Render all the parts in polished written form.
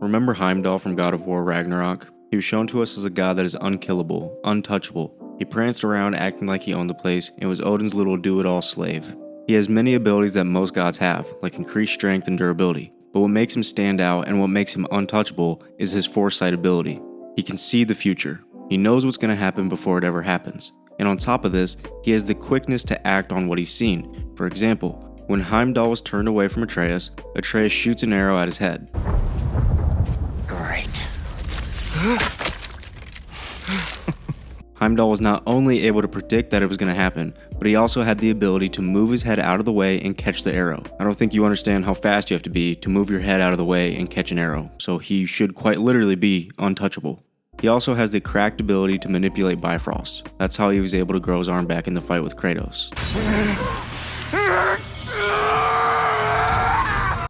Remember Heimdall from God of War Ragnarök? He was shown to us as a god that is unkillable, untouchable. He pranced around acting like he owned the place and was Odin's little do-it-all slave. He has many abilities that most gods have, like increased strength and durability. But what makes him stand out and what makes him untouchable is his foresight ability. He can see the future. He knows what's going to happen before it ever happens. And on top of this, he has the quickness to act on what he's seen. For example, when Heimdall was turned away from Atreus shoots an arrow at his head. Great. Heimdall was not only able to predict that it was going to happen, but he also had the ability to move his head out of the way and catch the arrow. I don't think you understand how fast you have to be to move your head out of the way and catch an arrow, so he should quite literally be untouchable. He also has the cracked ability to manipulate Bifrost. That's how he was able to grow his arm back in the fight with Kratos.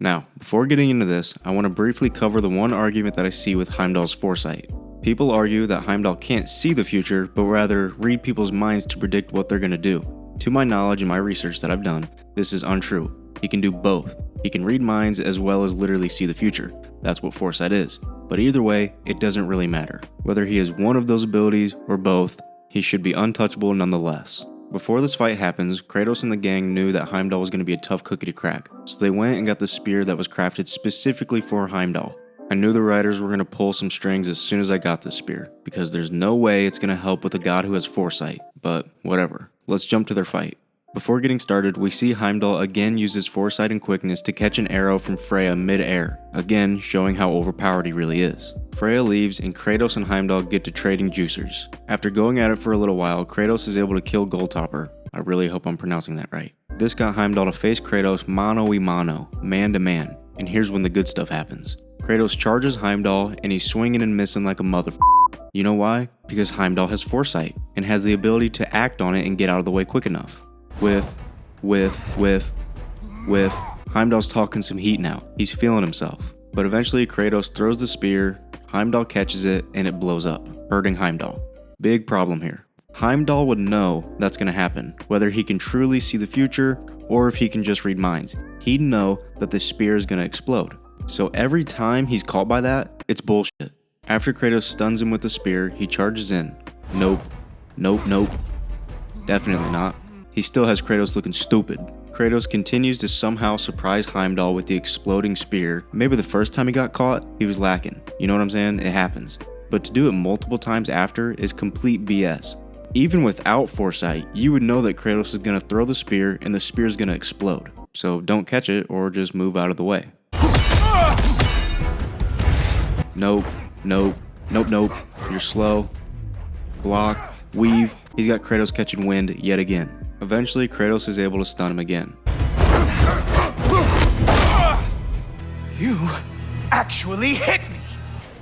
Now, before getting into this, I want to briefly cover the one argument that I see with Heimdall's foresight. People argue that Heimdall can't see the future, but rather read people's minds to predict what they're going to do. To my knowledge and my research that I've done, this is untrue. He can do both. He can read minds as well as literally see the future. That's what foresight is. But either way, it doesn't really matter. Whether he has one of those abilities or both, he should be untouchable nonetheless. Before this fight happens, Kratos and the gang knew that Heimdall was going to be a tough cookie to crack, so they went and got the spear that was crafted specifically for Heimdall. I knew the writers were going to pull some strings as soon as I got this spear, because there's no way it's going to help with a god who has foresight, but whatever. Let's jump to their fight. Before getting started, we see Heimdall again use his foresight and quickness to catch an arrow from Freya mid-air, again showing how overpowered he really is. Freya leaves and Kratos and Heimdall get to trading juicers. After going at it for a little while, Kratos is able to kill Goldtopper. I really hope I'm pronouncing that right. This got Heimdall to face Kratos mano-a-mano, man-to-man, and here's when the good stuff happens. Kratos charges Heimdall and he's swinging and missing like a mother. You know why? Because Heimdall has foresight and has the ability to act on it and get out of the way quick enough. With, Heimdall's talking some heat now. He's feeling himself. But eventually Kratos throws the spear, Heimdall catches it, and it blows up, hurting Heimdall. Big problem here. Heimdall would know that's going to happen, whether he can truly see the future or if he can just read minds. He'd know that the spear is going to explode. So every time he's caught by that, it's bullshit. After Kratos stuns him with the spear, he charges in. Nope. Definitely not. He still has Kratos looking stupid. Kratos continues to somehow surprise Heimdall with the exploding spear. Maybe the first time he got caught, he was lacking. You know what I'm saying? It happens. But to do it multiple times after is complete BS. Even without foresight, you would know that Kratos is going to throw the spear and the spear is going to explode. So don't catch it or just move out of the way. Nope. You're slow. Block. Weave. He's got Kratos catching wind yet again. Eventually, Kratos is able to stun him again. You actually hit me!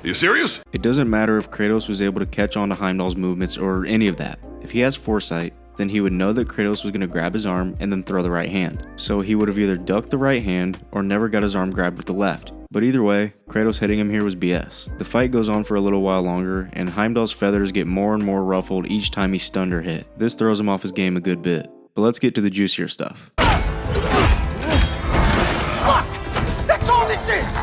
Are you serious? It doesn't matter if Kratos was able to catch on to Heimdall's movements or any of that. If he has foresight, then he would know that Kratos was going to grab his arm and then throw the right hand. So he would have either ducked the right hand or never got his arm grabbed with the left. But either way, Kratos hitting him here was BS. The fight goes on for a little while longer, and Heimdall's feathers get more and more ruffled each time he's stunned or hit. This throws him off his game a good bit. But let's get to the juicier stuff. Fuck! That's all this is!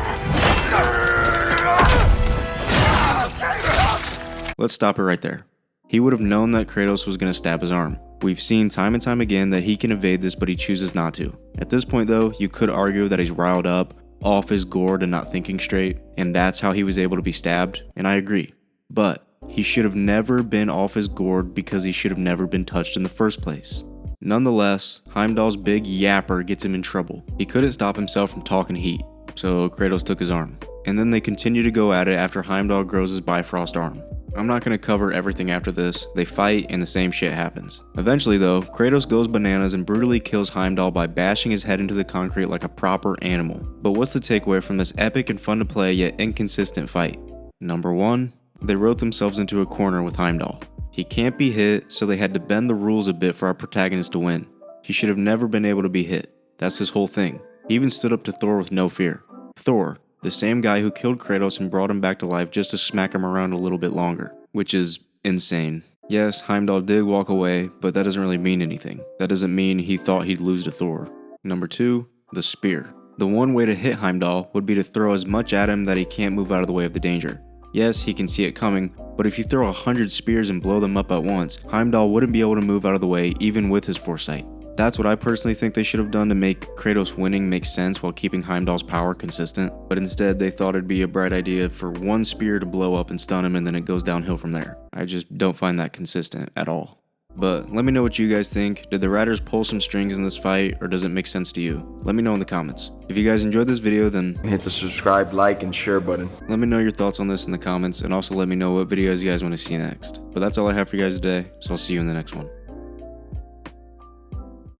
Let's stop it right there. He would have known that Kratos was going to stab his arm. We've seen time and time again that he can evade this, but he chooses not to. At this point though, you could argue that he's riled up, off his gourd and not thinking straight, and that's how he was able to be stabbed, and I agree. But he should have never been off his gourd because he should have never been touched in the first place. Nonetheless, Heimdall's big yapper gets him in trouble. He couldn't stop himself from talking heat, so Kratos took his arm. And then they continue to go at it after Heimdall grows his Bifrost arm. I'm not going to cover everything after this. They fight and the same shit happens. Eventually though, Kratos goes bananas and brutally kills Heimdall by bashing his head into the concrete like a proper animal. But what's the takeaway from this epic and fun to play yet inconsistent fight? Number 1, they wrote themselves into a corner with Heimdall. He can't be hit, so they had to bend the rules a bit for our protagonist to win. He should have never been able to be hit. That's his whole thing. He even stood up to Thor with no fear. Thor, the same guy who killed Kratos and brought him back to life just to smack him around a little bit longer, which is insane. Yes, Heimdall did walk away, but that doesn't really mean anything. That doesn't mean he thought he'd lose to Thor. Number 2, the spear. The one way to hit Heimdall would be to throw as much at him that he can't move out of the way of the danger. Yes, he can see it coming, but if you throw 100 spears and blow them up at once, Heimdall wouldn't be able to move out of the way even with his foresight. That's what I personally think they should have done to make Kratos winning make sense while keeping Heimdall's power consistent, but instead they thought it'd be a bright idea for one spear to blow up and stun him and then it goes downhill from there. I just don't find that consistent at all. But let me know what you guys think. Did the writers pull some strings in this fight, or does it make sense to you? Let me know in the comments. If you guys enjoyed this video, then hit the subscribe, like, and share button. Let me know your thoughts on this in the comments, and also let me know what videos you guys want to see next. But that's all I have for you guys today, so I'll see you in the next one.